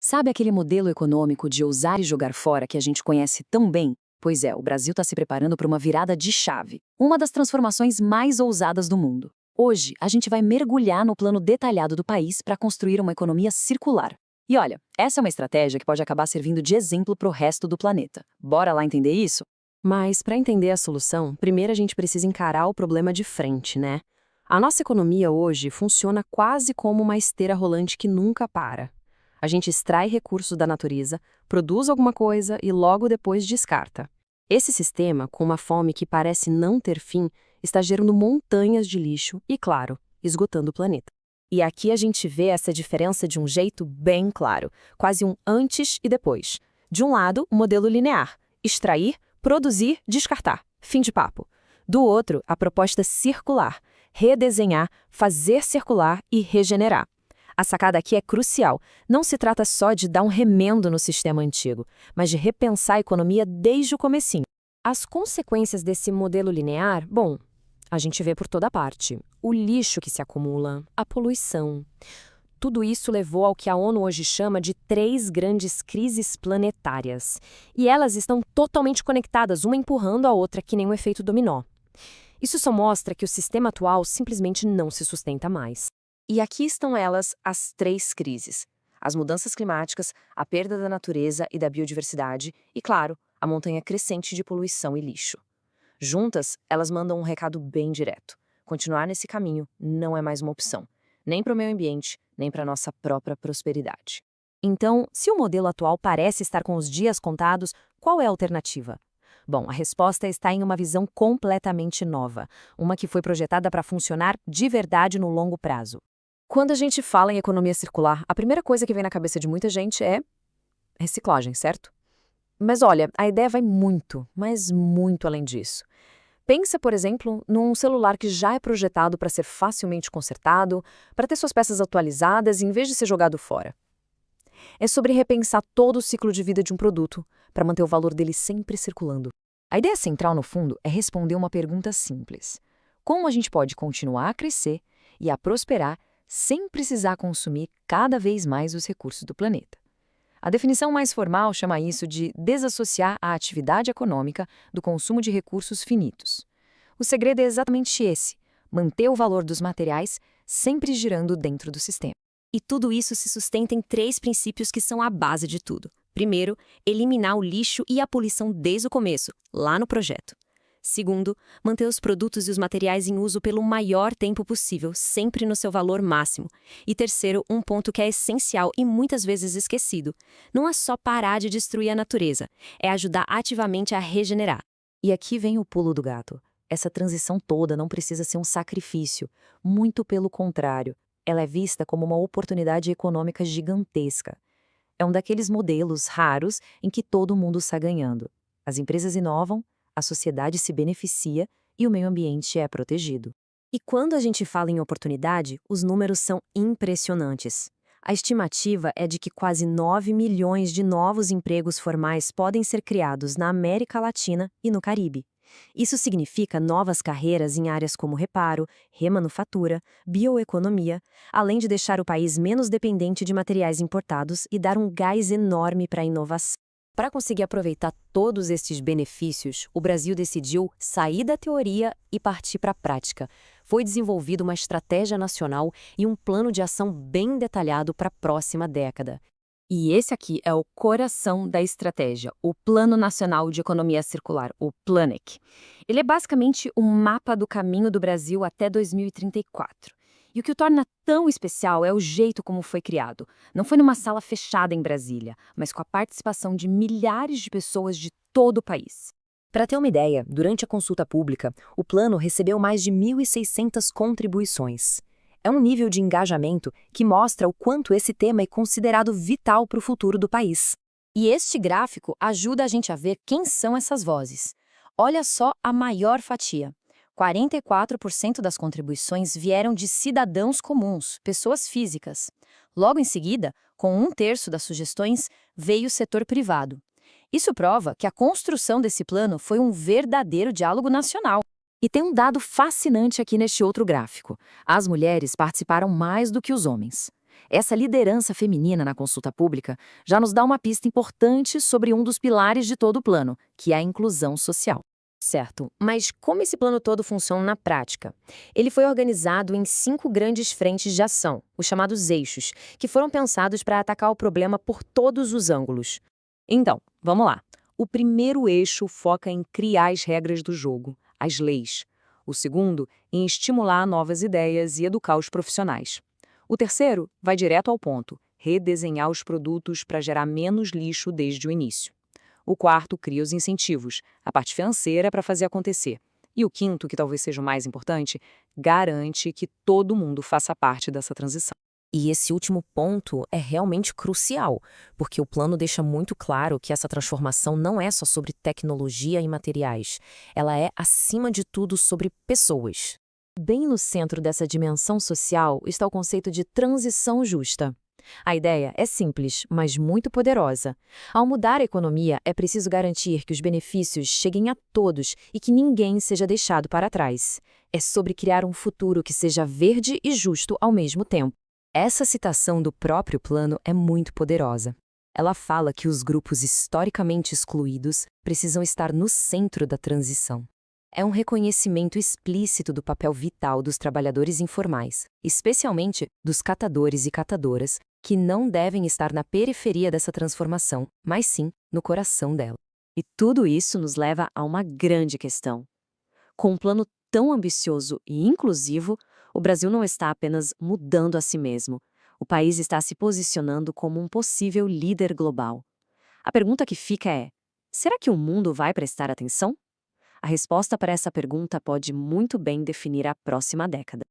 Sabe aquele modelo econômico de usar e jogar fora que a gente conhece tão bem? Pois é, o Brasil está se preparando para uma virada de chave, uma das transformações mais ousadas do mundo. Hoje, a gente vai mergulhar no plano detalhado do país para construir uma economia circular. E olha, essa é uma estratégia que pode acabar servindo de exemplo para o resto do planeta. Bora lá entender isso? Mas, para entender a solução, primeiro a gente precisa encarar o problema de frente, né? A nossa economia hoje funciona quase como uma esteira rolante que nunca para. A gente extrai recursos da natureza, produz alguma coisa e logo depois descarta. Esse sistema, com uma fome que parece não ter fim, está gerando montanhas de lixo e, claro, esgotando o planeta. E aqui a gente vê essa diferença de um jeito bem claro, quase um antes e depois. De um lado, o modelo linear: extrair, produzir, descartar. Fim de papo. Do outro, a proposta circular: redesenhar, fazer circular e regenerar. A sacada aqui é crucial. Não se trata só de dar um remendo no sistema antigo, mas de repensar a economia desde o comecinho. As consequências desse modelo linear, bom, a gente vê por toda parte. O lixo que se acumula, a poluição. Tudo isso levou ao que a ONU hoje chama de 3 grandes crises planetárias. E elas estão totalmente conectadas, uma empurrando a outra, que nem um efeito dominó. Isso só mostra que o sistema atual simplesmente não se sustenta mais. E aqui estão elas, as 3 crises: as mudanças climáticas, a perda da natureza e da biodiversidade e, claro, a montanha crescente de poluição e lixo. Juntas, elas mandam um recado bem direto: continuar nesse caminho não é mais uma opção, nem para o meio ambiente, nem para a nossa própria prosperidade. Então, se o modelo atual parece estar com os dias contados, qual é a alternativa? Bom, a resposta está em uma visão completamente nova, uma que foi projetada para funcionar de verdade no longo prazo. Quando a gente fala em economia circular, a primeira coisa que vem na cabeça de muita gente é reciclagem, certo? Mas olha, a ideia vai muito, mas muito além disso. Pensa, por exemplo, num celular que já é projetado para ser facilmente consertado, para ter suas peças atualizadas em vez de ser jogado fora. É sobre repensar todo o ciclo de vida de um produto, para manter o valor dele sempre circulando. A ideia central, no fundo, é responder uma pergunta simples: como a gente pode continuar a crescer e a prosperar sem precisar consumir cada vez mais os recursos do planeta? A definição mais formal chama isso de desassociar a atividade econômica do consumo de recursos finitos. O segredo é exatamente esse: manter o valor dos materiais sempre girando dentro do sistema. E tudo isso se sustenta em 3 princípios que são a base de tudo. Primeiro, eliminar o lixo e a poluição desde o começo, lá no projeto. Segundo, manter os produtos e os materiais em uso pelo maior tempo possível, sempre no seu valor máximo. E terceiro, um ponto que é essencial e muitas vezes esquecido: não é só parar de destruir a natureza, é ajudar ativamente a regenerar. E aqui vem o pulo do gato. Essa transição toda não precisa ser um sacrifício, muito pelo contrário. Ela é vista como uma oportunidade econômica gigantesca. É um daqueles modelos raros em que todo mundo está ganhando. As empresas inovam, a sociedade se beneficia e o meio ambiente é protegido. E quando a gente fala em oportunidade, os números são impressionantes. A estimativa é de que quase 9 milhões de novos empregos formais podem ser criados na América Latina e no Caribe. Isso significa novas carreiras em áreas como reparo, remanufatura, bioeconomia, além de deixar o país menos dependente de materiais importados e dar um gás enorme para a inovação. Para conseguir aproveitar todos estes benefícios, o Brasil decidiu sair da teoria e partir para a prática. Foi desenvolvida uma estratégia nacional e um plano de ação bem detalhado para a próxima década. E esse aqui é o coração da estratégia, o Plano Nacional de Economia Circular, o PLANEC. Ele é basicamente um mapa do caminho do Brasil até 2034. E o que o torna tão especial é o jeito como foi criado. Não foi numa sala fechada em Brasília, mas com a participação de milhares de pessoas de todo o país. Para ter uma ideia, durante a consulta pública, o plano recebeu mais de 1.600 contribuições. É um nível de engajamento que mostra o quanto esse tema é considerado vital para o futuro do país. E este gráfico ajuda a gente a ver quem são essas vozes. Olha só a maior fatia. 44% das contribuições vieram de cidadãos comuns, pessoas físicas. Logo em seguida, com 1/3 das sugestões, veio o setor privado. Isso prova que a construção desse plano foi um verdadeiro diálogo nacional. E tem um dado fascinante aqui neste outro gráfico: as mulheres participaram mais do que os homens. Essa liderança feminina na consulta pública já nos dá uma pista importante sobre um dos pilares de todo o plano, que é a inclusão social. Certo, mas como esse plano todo funciona na prática? Ele foi organizado em 5 grandes frentes de ação, os chamados eixos, que foram pensados para atacar o problema por todos os ângulos. Então, vamos lá. O primeiro eixo foca em criar as regras do jogo, as leis. O segundo, em estimular novas ideias e educar os profissionais. O terceiro vai direto ao ponto, redesenhar os produtos para gerar menos lixo desde o início. O quarto cria os incentivos, a parte financeira para fazer acontecer. E o quinto, que talvez seja o mais importante, garante que todo mundo faça parte dessa transição. E esse último ponto é realmente crucial, porque o plano deixa muito claro que essa transformação não é só sobre tecnologia e materiais, ela é, acima de tudo, sobre pessoas. Bem no centro dessa dimensão social está o conceito de transição justa. A ideia é simples, mas muito poderosa. Ao mudar a economia, é preciso garantir que os benefícios cheguem a todos e que ninguém seja deixado para trás. É sobre criar um futuro que seja verde e justo ao mesmo tempo. Essa citação do próprio plano é muito poderosa. Ela fala que os grupos historicamente excluídos precisam estar no centro da transição. É um reconhecimento explícito do papel vital dos trabalhadores informais, especialmente dos catadores e catadoras, que não devem estar na periferia dessa transformação, mas sim no coração dela. E tudo isso nos leva a uma grande questão. Com um plano tão ambicioso e inclusivo, o Brasil não está apenas mudando a si mesmo. O país está se posicionando como um possível líder global. A pergunta que fica é: será que o mundo vai prestar atenção? A resposta para essa pergunta pode muito bem definir a próxima década.